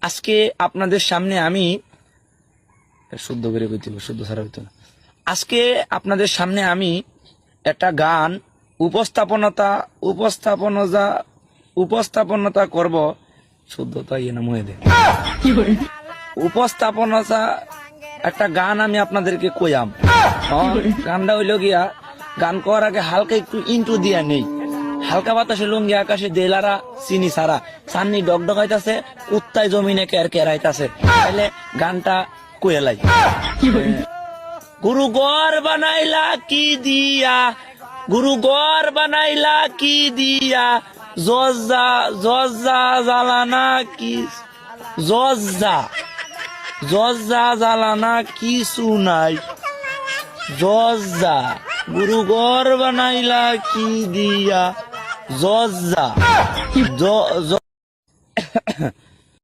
আজকে আপনাদের সামনে আমি শুদ্ধ করে কইতে হবে, শুদ্ধ ছাড়া হইতো না। আজকে আপনাদের সামনে আমি একটা গান উপস্থাপনতা করব। শুদ্ধতা ইয়ে না মনে দে উপস্থাপনতা একটা গান আমি আপনাদেরকে কইয়াম। গানটা হইল গিয়া, গান করার আগে হালকা একটু ইন্ট্রো দিয়া নেই। হালকা বাতাসে লুঙ্গি আকাশে দেলারা চিনি সারা সান্নি ডগডগাইতাছে, কুত্তায় জমিনে কের কেরাইতাছে। তাইলে গানটা কইলাই। গুরু গর বানাইলা কি দিয়া, গুরু গর বানাইলা কি দিয়া, জজ্জা জজ্জা জ্বালানা কি, জজ্জা জজ্জা জ্বালানা কিছু নাই। জজ্জা গুরু গর বানাইলা কি দিয়া, জজ্জা